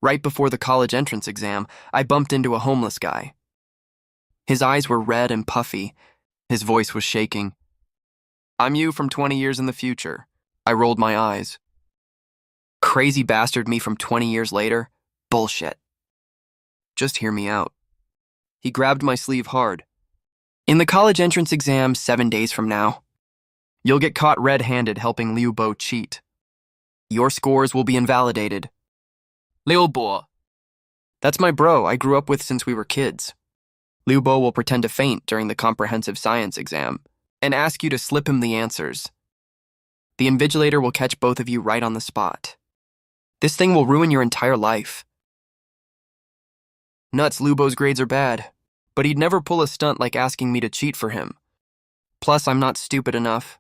Right before the college entrance exam, I bumped into a homeless guy. His eyes were red and puffy. His voice was shaking. "I'm you from 20 years in the future." I rolled my eyes. Crazy bastard me from 20 years later? Bullshit. Just hear me out. He grabbed my sleeve hard. "In the college entrance exam 7 days from now, you'll get caught red-handed helping Liu Bo cheat. Your scores will be invalidated." Liu Bo. That's my bro I grew up with since we were kids. Liu Bo will pretend to faint during the comprehensive science exam and ask you to slip him the answers. The invigilator will catch both of you right on the spot. This thing will ruin your entire life. Nuts, Liu Bo's grades are bad, but he'd never pull a stunt like asking me to cheat for him. Plus, I'm not stupid enough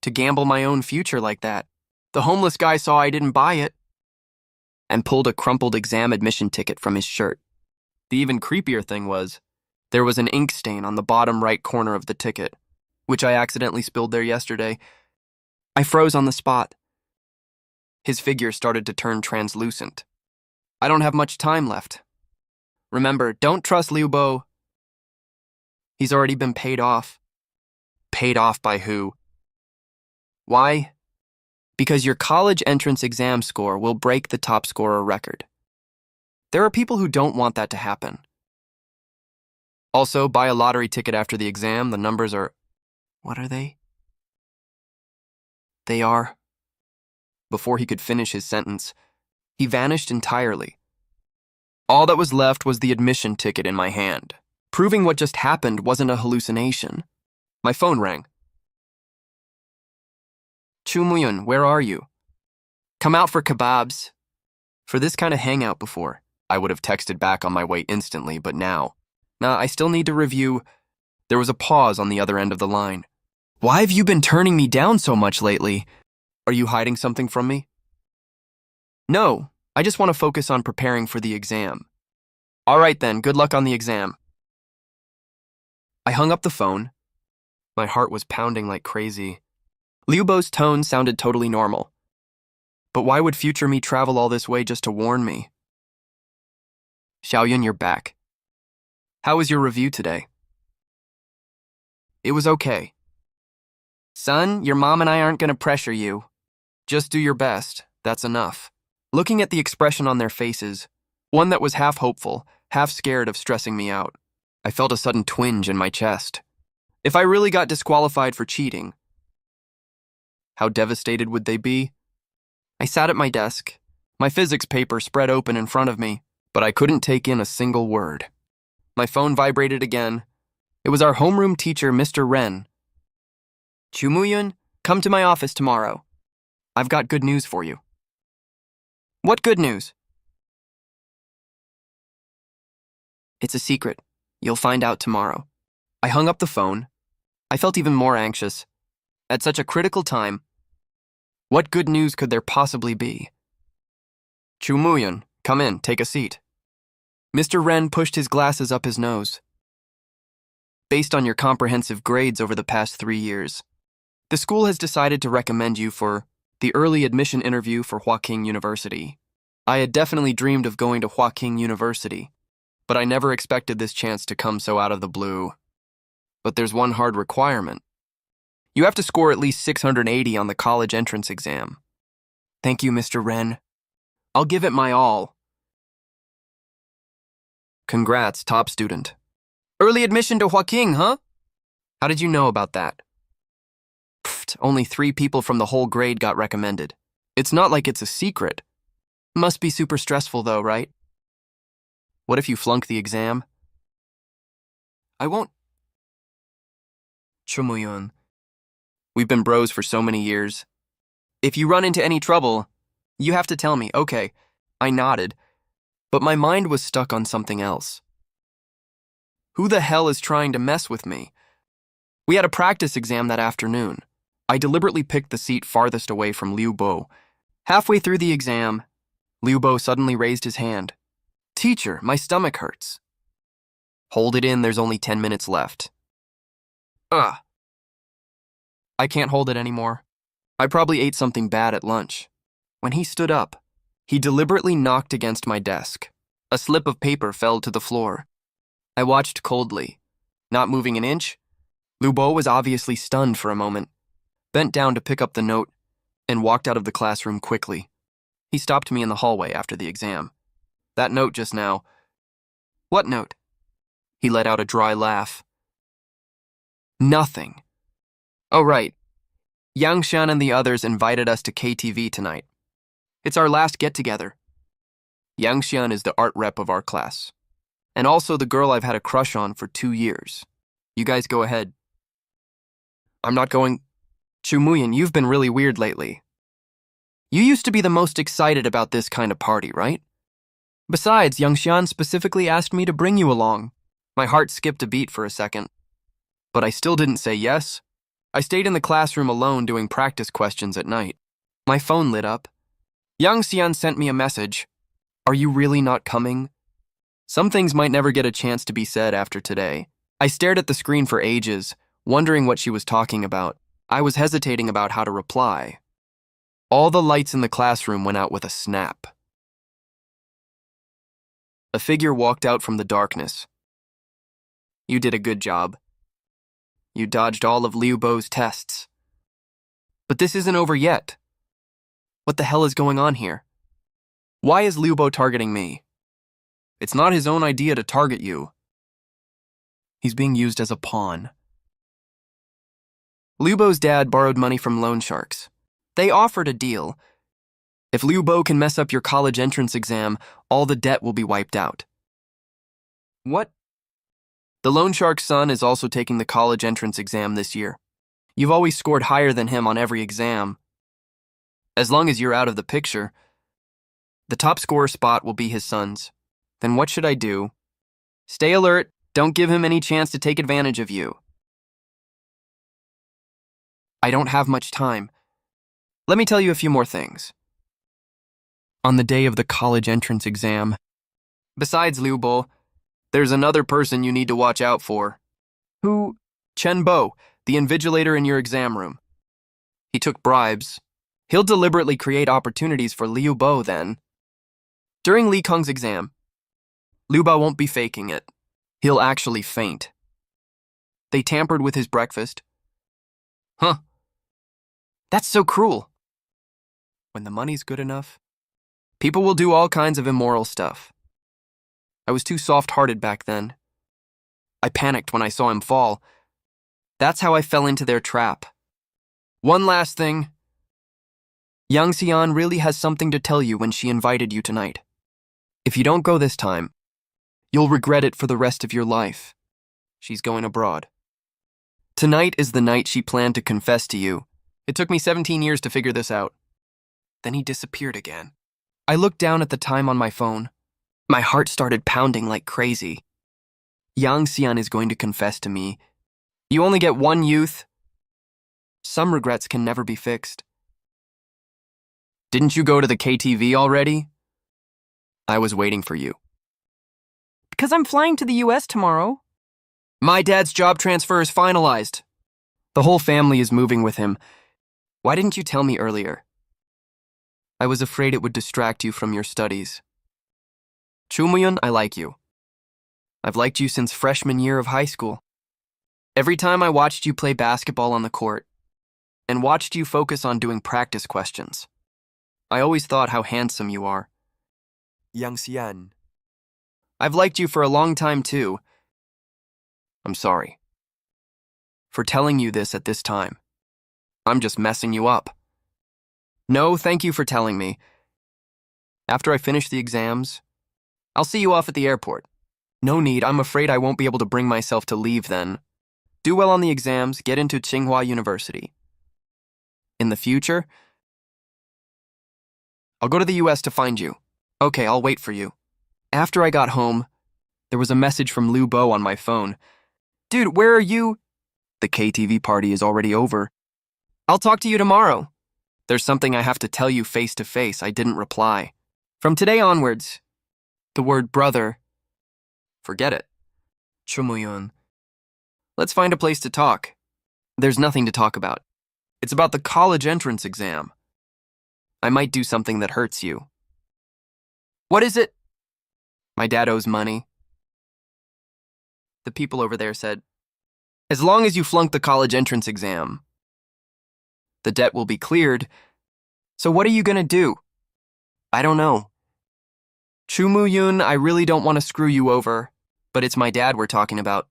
to gamble my own future like that. The homeless guy saw I didn't buy it and pulled a crumpled exam admission ticket from his shirt. The even creepier thing was, there was an ink stain on the bottom right corner of the ticket, which I accidentally spilled there yesterday. I froze on the spot. His figure started to turn translucent. I don't have much time left. Remember, don't trust Liu Bo. He's already been paid off. Paid off by who? Why? Because your college entrance exam score will break the top scorer record. There are people who don't want that to happen. Also, buy a lottery ticket after the exam. The numbers are... What are they? They are... Before he could finish his sentence, he vanished entirely. All that was left was the admission ticket in my hand, proving what just happened wasn't a hallucination. My phone rang. "Chumuyun, where are you? Come out for kebabs." For this kind of hangout before, I would have texted back on my way instantly, but now, I still need to review. There was a pause on the other end of the line. "Why have you been turning me down so much lately? Are you hiding something from me?" "No, I just want to focus on preparing for the exam." "All right then, good luck on the exam." I hung up the phone. My heart was pounding like crazy. Liu Bo's tone sounded totally normal. But why would future me travel all this way just to warn me? "Xiaoyun, you're back. How was your review today?" "It was okay." "Son, your mom and I aren't going to pressure you. Just do your best, that's enough." Looking at the expression on their faces, one that was half hopeful, half scared of stressing me out, I felt a sudden twinge in my chest. If I really got disqualified for cheating, how devastated would they be? I sat at my desk, my physics paper spread open in front of me, but I couldn't take in a single word. My phone vibrated again. It was our homeroom teacher, Mr. Ren. "Chumuyun, come to my office tomorrow. I've got good news for you." "What good news?" "It's a secret. You'll find out tomorrow." I hung up the phone. I felt even more anxious. At such a critical time, what good news could there possibly be? "Chumuyun, come in, take a seat." Mr. Ren pushed his glasses up his nose. "Based on your comprehensive grades over the past 3 years, the school has decided to recommend you for the early admission interview for Huaqing University. I had definitely dreamed of going to Huaqing University, but I never expected this chance to come so out of the blue. But there's one hard requirement. You have to score at least 680 on the college entrance exam." "Thank you, Mr. Ren. I'll give it my all." "Congrats, top student." "Early admission to Huaqing, huh? How did you know about that?" "Pfft, only 3 people from the whole grade got recommended. It's not like it's a secret. Must be super stressful though, right?" "What if you flunk the exam?" "I won't." "Chumuyun, we've been bros for so many years. If you run into any trouble, you have to tell me." "Okay." I nodded, but my mind was stuck on something else. Who the hell is trying to mess with me? We had a practice exam that afternoon. I deliberately picked the seat farthest away from Liu Bo. Halfway through the exam, Liu Bo suddenly raised his hand. "Teacher, my stomach hurts." "Hold it in, there's only 10 minutes left." Ugh. I can't hold it anymore. I probably ate something bad at lunch. When he stood up, He deliberately knocked against my desk. A slip of paper fell to the floor. I watched coldly, not moving an inch. Lubo was obviously stunned for a moment, bent down to pick up the note, and walked out of the classroom quickly. He stopped me in the hallway after the exam. That note just now. What note? He let out a dry laugh. Nothing. Oh, right. Yangshan and the others invited us to KTV tonight. It's our last get-together. Yangshan is the art rep of our class, and also the girl I've had a crush on for 2 years. You guys go ahead. I'm not going. Chumuyan, you've been really weird lately. You used to be the most excited about this kind of party, right? Besides, Yangshan specifically asked me to bring you along. My heart skipped a beat for a second. But I still didn't say yes. I stayed in the classroom alone doing practice questions at night. My phone lit up. Yangshan sent me a message. Are you really not coming? Some things might never get a chance to be said after today. I stared at the screen for ages, wondering what she was talking about. I was hesitating about how to reply. All the lights in the classroom went out with a snap. A figure walked out from the darkness. You did a good job. You dodged all of Liu Bo's tests. But this isn't over yet. What the hell is going on here? Why is Liu Bo targeting me? It's not his own idea to target you. He's being used as a pawn. Liu Bo's dad borrowed money from loan sharks. They offered a deal. If Liu Bo can mess up your college entrance exam, all the debt will be wiped out. What? The loan shark's son is also taking the college entrance exam this year. You've always scored higher than him on every exam. As long as you're out of the picture, the top scorer spot will be his son's. Then what should I do? Stay alert. Don't give him any chance to take advantage of you. I don't have much time. Let me tell you a few more things. On the day of the college entrance exam, besides Liu Bo, there's another person you need to watch out for. Who? Chen Bo, the invigilator in your exam room. He took bribes. He'll deliberately create opportunities for Liu Bo then. During Li Kong's exam, Liu Bo won't be faking it. He'll actually faint. They tampered with his breakfast. Huh. That's so cruel. When the money's good enough, people will do all kinds of immoral stuff. I was too soft-hearted back then. I panicked when I saw him fall. That's how I fell into their trap. One last thing. Yang Xian really has something to tell you when she invited you tonight. If you don't go this time, you'll regret it for the rest of your life. She's going abroad. Tonight is the night she planned to confess to you. It took me 17 years to figure this out. Then he disappeared again. I looked down at the time on my phone. My heart started pounding like crazy. Yang Xian is going to confess to me. You only get one youth. Some regrets can never be fixed. Didn't you go to the KTV already? I was waiting for you. Because I'm flying to the US tomorrow. My dad's job transfer is finalized. The whole family is moving with him. Why didn't you tell me earlier? I was afraid it would distract you from your studies. Chumuyun, I like you. I've liked you since freshman year of high school. Every time I watched you play basketball on the court and watched you focus on doing practice questions, I always thought how handsome you are. Yang Xian. I've liked you for a long time too. I'm sorry for telling you this at this time. I'm just messing you up. No, thank you for telling me. After I finish the exams, I'll see you off at the airport. No need, I'm afraid I won't be able to bring myself to leave then. Do well on the exams, get into Tsinghua University. In the future, I'll go to the US to find you. Okay, I'll wait for you. After I got home, there was a message from Liu Bo on my phone. Dude, where are you? The KTV party is already over. I'll talk to you tomorrow. There's something I have to tell you face to face. I didn't reply. From today onwards, the word brother, forget it. Chumuyun. Let's find a place to talk. There's nothing to talk about. It's about the college entrance exam. I might do something that hurts you. What is it? My dad owes money. The people over there said, as long as you flunk the college entrance exam, the debt will be cleared. So what are you gonna do? I don't know. Chumuyun, I really don't want to screw you over, but it's my dad we're talking about.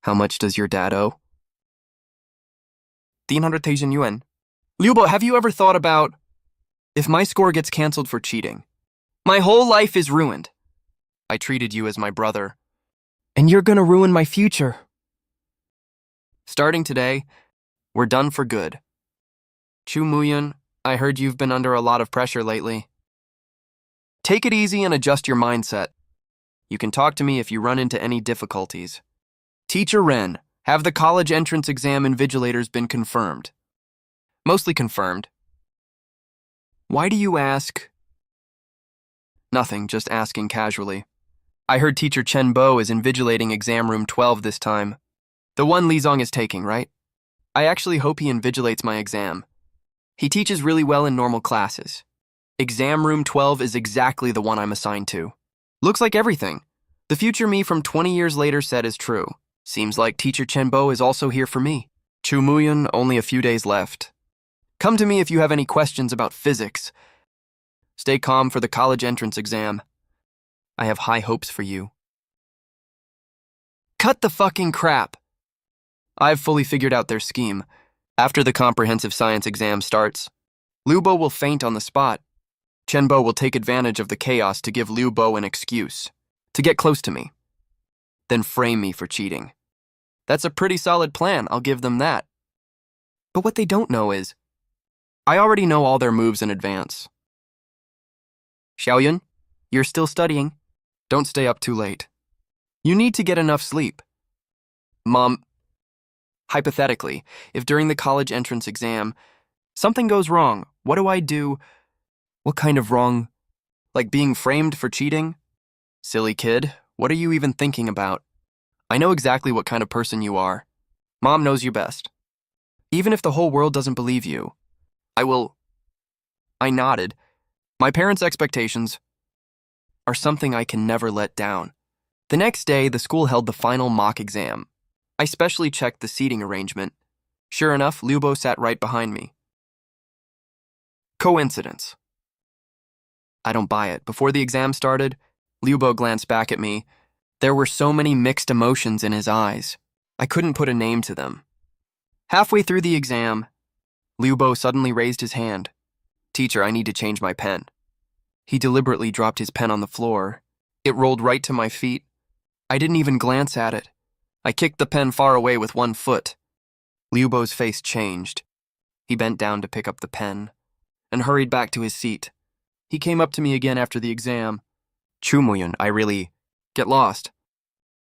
How much does your dad owe? 300,000 yuan. Liubo, have you ever thought about if my score gets canceled for cheating? My whole life is ruined. I treated you as my brother, and you're gonna ruin my future. Starting today, we're done for good. Chumuyun, I heard you've been under a lot of pressure lately. Take it easy and adjust your mindset. You can talk to me if you run into any difficulties. Teacher Ren, have the college entrance exam invigilators been confirmed? Mostly confirmed. Why do you ask? Nothing, just asking casually. I heard Teacher Chen Bo is invigilating exam room 12 this time. The one Li Zong is taking, right? I actually hope he invigilates my exam. He teaches really well in normal classes. Exam room 12 is exactly the one I'm assigned to. Looks like everything. The future me from 20 years later said is true. Seems like Teacher Chen Bo is also here for me. Chumuyun, only a few days left. Come to me if you have any questions about physics. Stay calm for the college entrance exam. I have high hopes for you. Cut the fucking crap. I've fully figured out their scheme. After the comprehensive science exam starts, Liu Bo will faint on the spot. Chen Bo will take advantage of the chaos to give Liu Bo an excuse to get close to me, then frame me for cheating. That's a pretty solid plan, I'll give them that. But what they don't know is, I already know all their moves in advance. Xiaoyun, you're still studying. Don't stay up too late. You need to get enough sleep. Mom, hypothetically, if during the college entrance exam, something goes wrong, what do I do? What kind of wrong? Like being framed for cheating? Silly kid, what are you even thinking about? I know exactly what kind of person you are. Mom knows you best. Even if the whole world doesn't believe you, I will. I nodded. My parents' expectations are something I can never let down. The next day, the school held the final mock exam. I specially checked the seating arrangement. Sure enough, Liu Bo sat right behind me. Coincidence. I don't buy it. Before the exam started, Liu Bo glanced back at me. There were so many mixed emotions in his eyes. I couldn't put a name to them. Halfway through the exam, Liu Bo suddenly raised his hand. Teacher, I need to change my pen. He deliberately dropped his pen on the floor. It rolled right to my feet. I didn't even glance at it. I kicked the pen far away with one foot. Liu Bo's face changed. He bent down to pick up the pen and hurried back to his seat. He came up to me again after the exam. Chumuyun, I really get lost.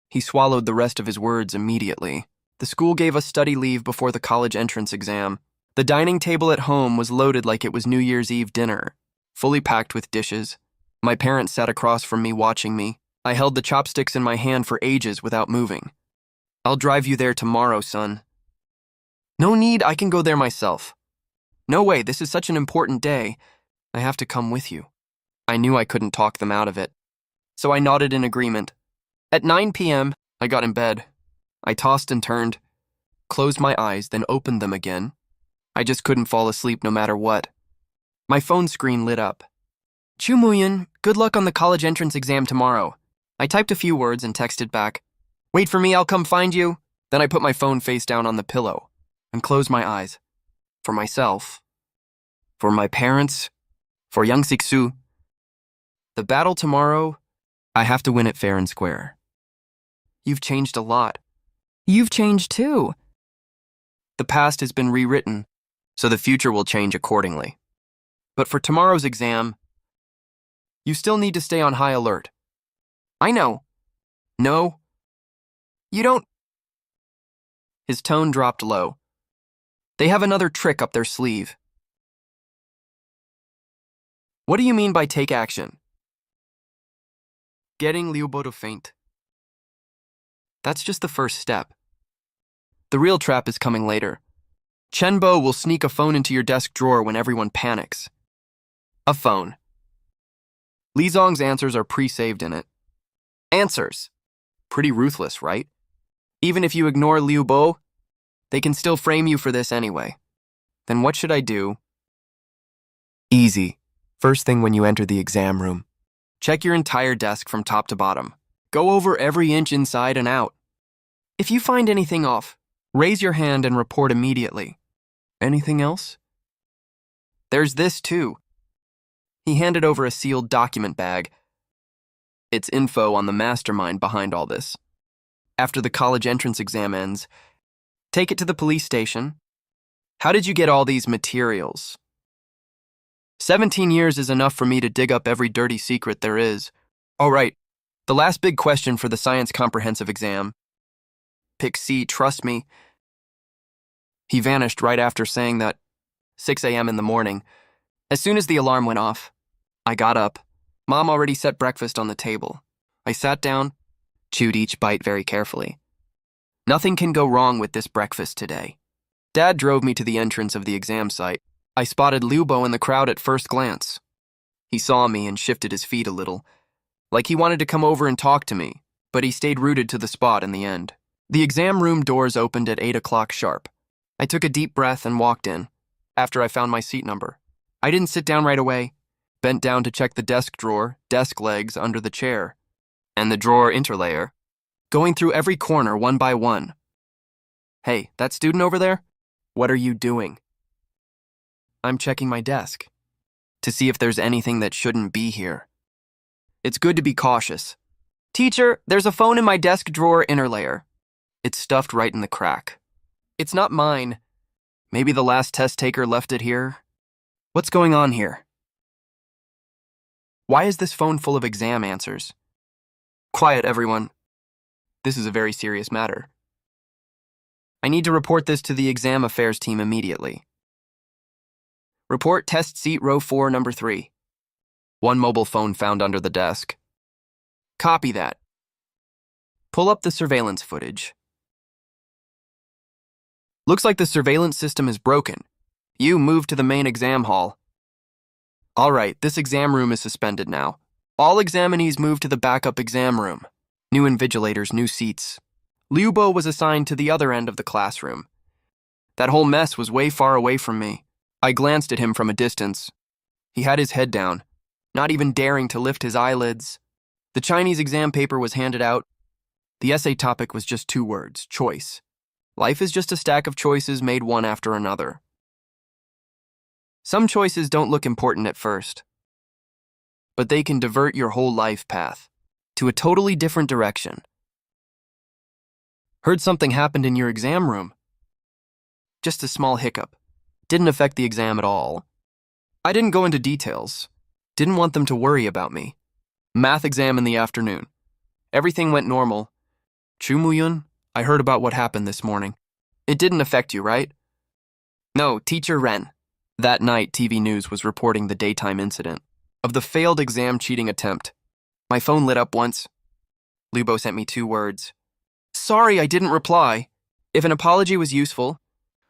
He swallowed the rest of his words immediately. The school gave us study leave before the college entrance exam. The dining table at home was loaded like it was New Year's Eve dinner, fully packed with dishes. My parents sat across from me watching me. I held the chopsticks in my hand for ages without moving. I'll drive you there tomorrow, son. No need, I can go there myself. No way, this is such an important day. I have to come with you. I knew I couldn't talk them out of it, so I nodded in agreement. At 9 p.m., I got in bed. I tossed and turned, closed my eyes, then opened them again. I just couldn't fall asleep no matter what. My phone screen lit up. Chumuyun, good luck on the college entrance exam tomorrow. I typed a few words and texted back. Wait for me, I'll come find you. Then I put my phone face down on the pillow and closed my eyes. For myself, for my parents, for young Siksu. The battle tomorrow, I have to win it fair and square. You've changed a lot. You've changed too. The past has been rewritten, so the future will change accordingly. But for tomorrow's exam, you still need to stay on high alert. I know. No. You don't. His tone dropped low. They have another trick up their sleeve. What do you mean by take action? Getting Liu Bo to faint. That's just the first step. The real trap is coming later. Chen Bo will sneak a phone into your desk drawer when everyone panics. A phone. Li Zong's answers are pre-saved in it. Answers. Pretty ruthless, right? Even if you ignore Liu Bo, they can still frame you for this anyway. Then what should I do? Easy. First thing when you enter the exam room, check your entire desk from top to bottom. Go over every inch inside and out. If you find anything off, raise your hand and report immediately. Anything else? There's this too. He handed over a sealed document bag. It's info on the mastermind behind all this. After the college entrance exam ends, take it to the police station. How did you get all these materials? 17 years is enough for me to dig up every dirty secret there is. All right, the last big question for the science comprehensive exam. Pick C, trust me. He vanished right after saying that. 6 a.m. in the morning. As soon as the alarm went off, I got up. Mom already set breakfast on the table. I sat down, chewed each bite very carefully. Nothing can go wrong with this breakfast today. Dad drove me to the entrance of the exam site. I spotted Liu Bo in the crowd at first glance. He saw me and shifted his feet a little, like he wanted to come over and talk to me, but he stayed rooted to the spot in the end. The exam room doors opened at 8 o'clock sharp. I took a deep breath and walked in, after I found my seat number. I didn't sit down right away, bent down to check the desk drawer, desk legs under the chair, and the drawer interlayer, going through every corner one by one. Hey, that student over there? What are you doing? I'm checking my desk to see if there's anything that shouldn't be here. It's good to be cautious. Teacher, there's a phone in my desk drawer interlayer. It's stuffed right in the crack. It's not mine. Maybe the last test taker left it here. What's going on here? Why is this phone full of exam answers? Quiet, everyone. This is a very serious matter. I need to report this to the exam affairs team immediately. Report test seat row 4, number 3. One mobile phone found under the desk. Copy that. Pull up the surveillance footage. Looks like the surveillance system is broken. You move to the main exam hall. All right, this exam room is suspended now. All examinees move to the backup exam room. New invigilators, new seats. Liu Bo was assigned to the other end of the classroom. That whole mess was way far away from me. I glanced at him from a distance. He had his head down, not even daring to lift his eyelids. The Chinese exam paper was handed out. The essay topic was just 2 words, choice. Life is just a stack of choices made one after another. Some choices don't look important at first, but they can divert your whole life path to a totally different direction. Heard something happened in your exam room. Just a small hiccup. Didn't affect the exam at all. I didn't go into details. Didn't want them to worry about me. Math exam in the afternoon. Everything went normal. Chu Muyun, I heard about what happened this morning. It didn't affect you, right? No, Teacher Ren. That night, TV News was reporting the daytime incident of the failed exam cheating attempt. My phone lit up once. Liu Bo sent me 2 words. Sorry, I didn't reply. If an apology was useful,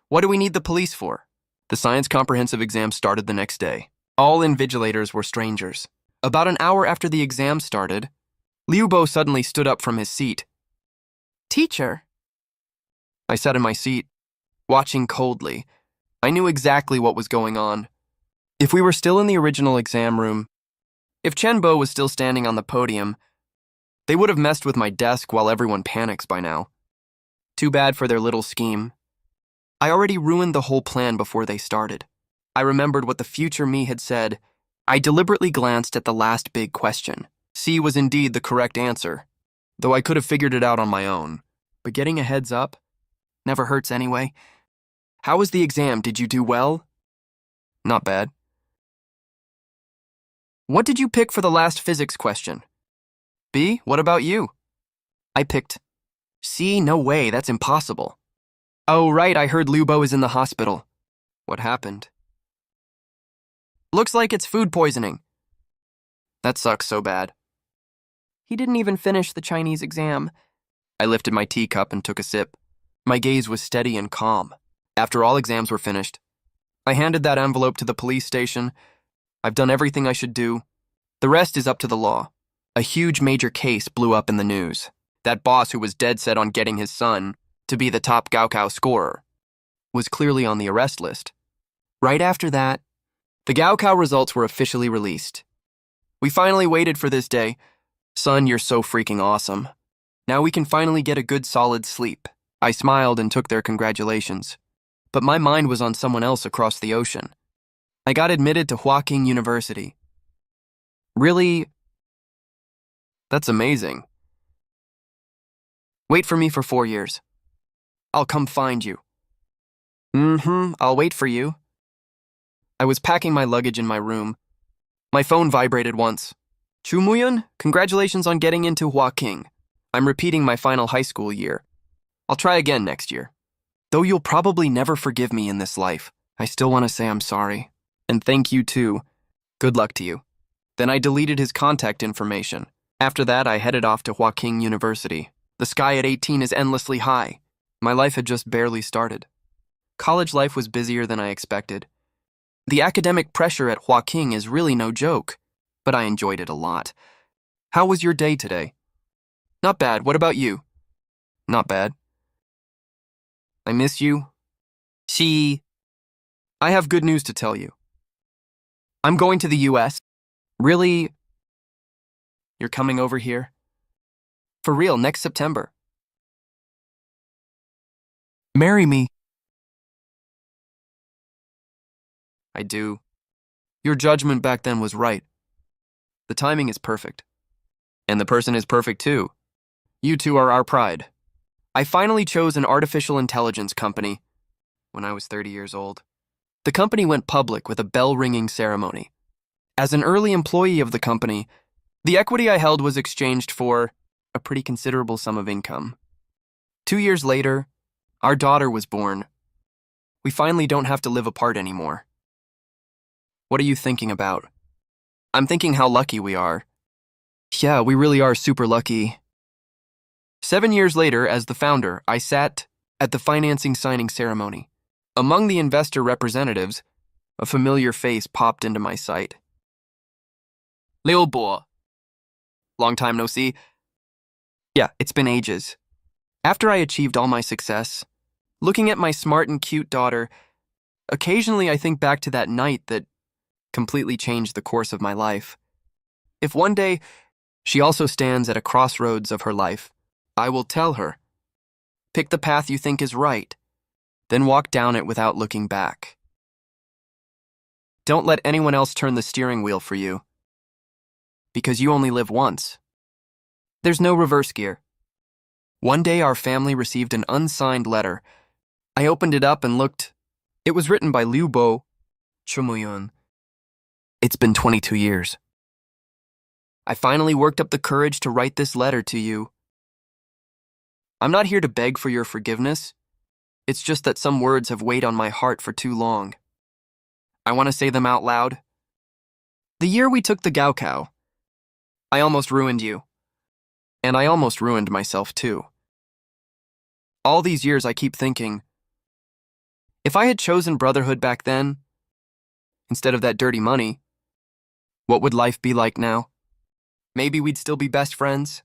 what do we need the police for? The science comprehensive exam started the next day. All invigilators were strangers. About an hour after the exam started, Liu Bo suddenly stood up from his seat. Teacher. I sat in my seat, watching coldly. I knew exactly what was going on. If we were still in the original exam room, if Chen Bo was still standing on the podium, they would have messed with my desk while everyone panics by now. Too bad for their little scheme. I already ruined the whole plan before they started. I remembered what the future me had said. I deliberately glanced at the last big question. C was indeed the correct answer, though I could have figured it out on my own. But getting a heads up never hurts anyway. How was the exam? Did you do well? Not bad. What did you pick for the last physics question? B, what about you? I picked C. No way, that's impossible. Oh, right, I heard Liu Bo is in the hospital. What happened? Looks like it's food poisoning. That sucks so bad. He didn't even finish the Chinese exam. I lifted my teacup and took a sip. My gaze was steady and calm. After all exams were finished, I handed that envelope to the police station. I've done everything I should do. The rest is up to the law. A huge major case blew up in the news. That boss who was dead set on getting his son to be the top Gaokao scorer was clearly on the arrest list. Right after that, the Gaokao results were officially released. We finally waited for this day. Son, you're so freaking awesome. Now we can finally get a good solid sleep. I smiled and took their congratulations. But my mind was on someone else across the ocean. I got admitted to Huaqing University. Really? That's amazing. Wait for me for 4 years. I'll come find you. I'll wait for you. I was packing my luggage in my room. My phone vibrated once. Chu Muyun, congratulations on getting into Huaqing. I'm repeating my final high school year. I'll try again next year. Though you'll probably never forgive me in this life, I still want to say I'm sorry. And thank you too. Good luck to you. Then I deleted his contact information. After that, I headed off to Huaqing University. The sky at 18 is endlessly high. My life had just barely started. College life was busier than I expected. The academic pressure at Huaqing is really no joke, but I enjoyed it a lot. How was your day today? Not bad. What about you? Not bad. I miss you. I have good news to tell you. I'm going to the US. Really? You're coming over here? For real, next September. Marry me. I do. Your judgment back then was right. The timing is perfect. And the person is perfect too. You two are our pride. I finally chose an artificial intelligence company when I was 30 years old. The company went public with a bell-ringing ceremony. As an early employee of the company, the equity I held was exchanged for a pretty considerable sum of income. 2 years later, our daughter was born. We finally don't have to live apart anymore. What are you thinking about? I'm thinking how lucky we are. Yeah, we really are super lucky. 7 years later, as the founder, I sat at the financing signing ceremony. Among the investor representatives, a familiar face popped into my sight. Liu Bo. Long time no see. Yeah, it's been ages. After I achieved all my success, looking at my smart and cute daughter, occasionally I think back to that night that completely changed the course of my life. If one day she also stands at a crossroads of her life, I will tell her, pick the path you think is right, then walk down it without looking back. Don't let anyone else turn the steering wheel for you, because you only live once. There's no reverse gear. One day our family received an unsigned letter. I opened it up and looked. It was written by Liu Bo, Chumuyun. It's been 22 years. I finally worked up the courage to write this letter to you. I'm not here to beg for your forgiveness. It's just that some words have weighed on my heart for too long. I want to say them out loud. The year we took the Gaokao, I almost ruined you. And I almost ruined myself too. All these years I keep thinking, if I had chosen brotherhood back then, instead of that dirty money, what would life be like now? Maybe we'd still be best friends.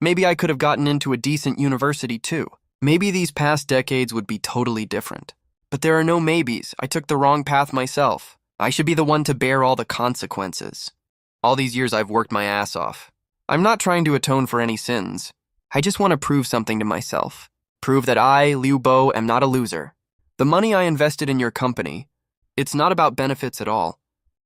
Maybe I could have gotten into a decent university too. Maybe these past decades would be totally different. But there are no maybes. I took the wrong path myself. I should be the one to bear all the consequences. All these years I've worked my ass off. I'm not trying to atone for any sins. I just want to prove something to myself. Prove that I, Liu Bo, am not a loser. The money I invested in your company, it's not about benefits at all.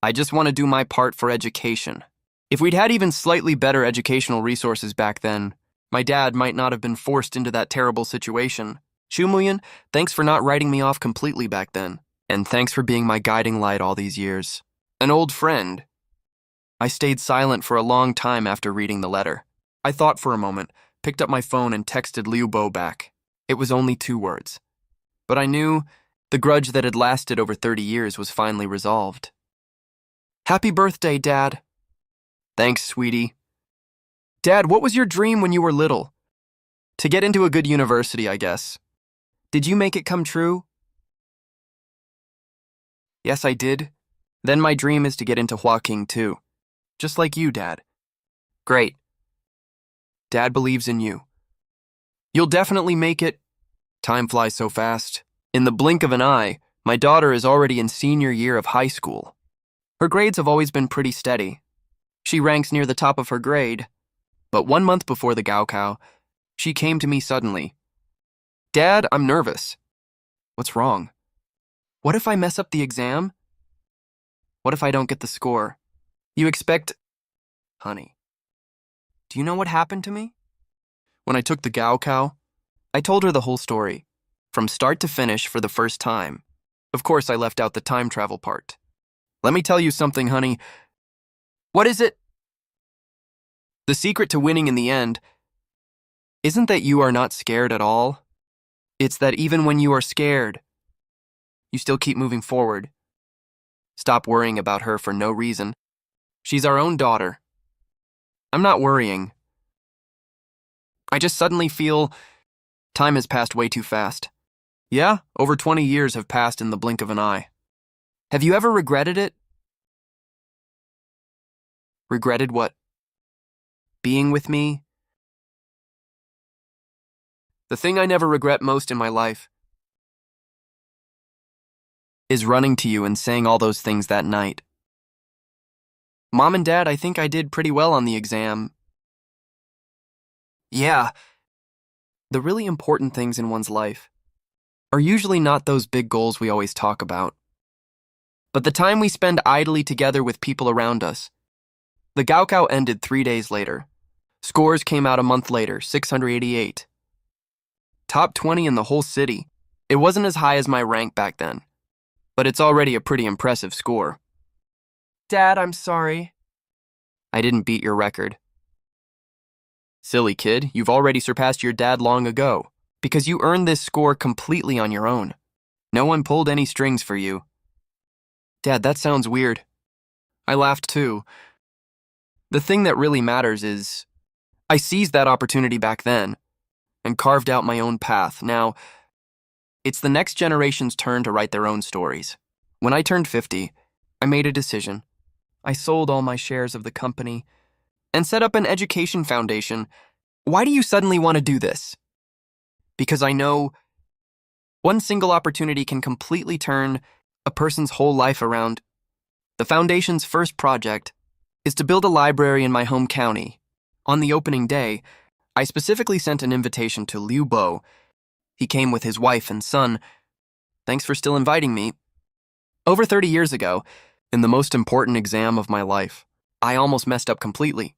I just want to do my part for education. If we'd had even slightly better educational resources back then, my dad might not have been forced into that terrible situation. Chumuyan, thanks for not writing me off completely back then. And thanks for being my guiding light all these years. An old friend. I stayed silent for a long time after reading the letter. I thought for a moment, picked up my phone and texted Liu Bo back. It was only 2 words. But I knew the grudge that had lasted over 30 years was finally resolved. Happy birthday, Dad. Thanks, sweetie. Dad, what was your dream when you were little? To get into a good university, I guess. Did you make it come true? Yes, I did. Then my dream is to get into Huaqing too. Just like you, Dad. Great. Dad believes in you. You'll definitely make it. Time flies so fast. In the blink of an eye, my daughter is already in senior year of high school. Her grades have always been pretty steady. She ranks near the top of her grade. But 1 month before the Gaokao, she came to me suddenly. Dad, I'm nervous. What's wrong? What if I mess up the exam? What if I don't get the score? You expect... Honey, do you know what happened to me? When I took the Gaokao, I told her the whole story, from start to finish for the first time. Of course, I left out the time travel part. Let me tell you something, honey. What is it? The secret to winning in the end isn't that you are not scared at all. It's that even when you are scared, you still keep moving forward. Stop worrying about her for no reason. She's our own daughter. I'm not worrying. I just suddenly feel time has passed way too fast. Yeah, over 20 years have passed in the blink of an eye. Have you ever regretted it? Regretted what? Being with me? The thing I never regret most in my life is running to you and saying all those things that night. Mom and Dad, I think I did pretty well on the exam. Yeah. The really important things in one's life are usually not those big goals we always talk about, but the time we spend idly together with people around us. The Gaokao ended 3 days later. Scores came out a month later, 688. Top 20 in the whole city. It wasn't as high as my rank back then, but it's already a pretty impressive score. Dad, I'm sorry. I didn't beat your record. Silly kid, you've already surpassed your dad long ago, because you earned this score completely on your own. No one pulled any strings for you. Dad, that sounds weird. I laughed too. The thing that really matters is, I seized that opportunity back then, and carved out my own path. Now, it's the next generation's turn to write their own stories. When I turned 50, I made a decision. I sold all my shares of the company and set up an education foundation. Why do you suddenly want to do this? Because I know one single opportunity can completely turn a person's whole life around. The foundation's first project is to build a library in my home county. On the opening day, I specifically sent an invitation to Liu Bo. He came with his wife and son. Thanks for still inviting me. Over 30 years ago, in the most important exam of my life, I almost messed up completely.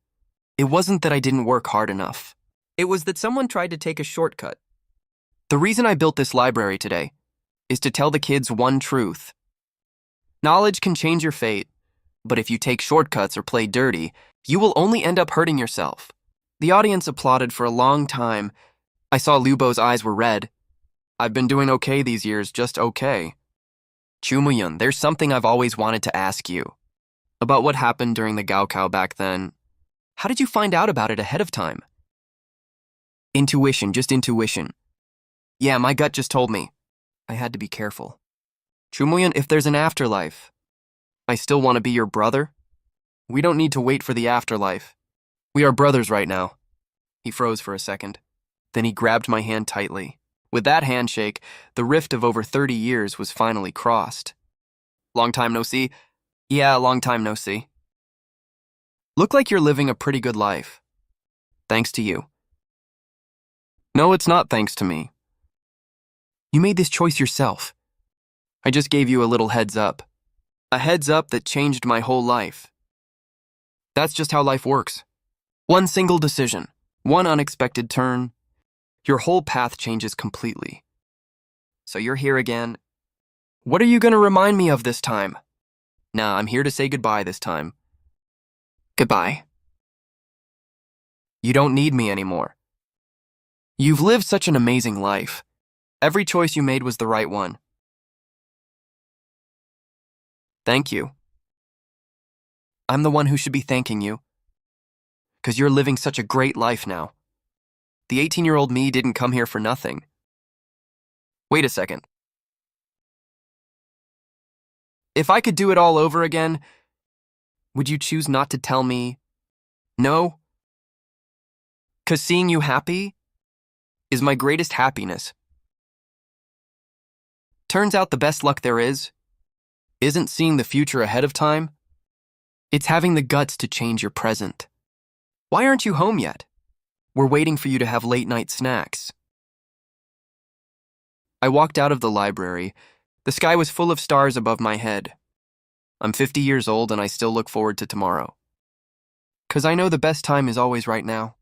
It wasn't that I didn't work hard enough. It was that someone tried to take a shortcut. The reason I built this library today is to tell the kids one truth. Knowledge can change your fate, but if you take shortcuts or play dirty, you will only end up hurting yourself. The audience applauded for a long time. I saw Liu Bo's eyes were red. I've been doing okay these years, just okay. Chumuyun, there's something I've always wanted to ask you. About what happened during the Gaokao back then. How did you find out about it ahead of time? Intuition, just intuition. Yeah, my gut just told me. I had to be careful. Chumuyun, if there's an afterlife, I still want to be your brother? We don't need to wait for the afterlife. We are brothers right now. He froze for a second. Then he grabbed my hand tightly. With that handshake, the rift of over 30 years was finally crossed. Long time no see? Yeah, long time no see. Look like you're living a pretty good life. Thanks to you. No, it's not thanks to me. You made this choice yourself. I just gave you a little heads up. A heads up that changed my whole life. That's just how life works. One single decision, one unexpected turn, your whole path changes completely. So you're here again. What are you going to remind me of this time? Nah, I'm here to say goodbye this time. Goodbye. You don't need me anymore. You've lived such an amazing life. Every choice you made was the right one. Thank you. I'm the one who should be thanking you. Because you're living such a great life now. The 18-year-old me didn't come here for nothing. Wait a second. If I could do it all over again, Would you choose not to tell me no? 'Cause seeing you happy is my greatest happiness. Turns out the best luck there isn't seeing the future ahead of time. It's having the guts to change your present. Why aren't you home yet? We're waiting for you to have late-night snacks. I walked out of the library. The sky was full of stars above my head. I'm 50 years old and I still look forward to tomorrow. 'Cause I know the best time is always right now.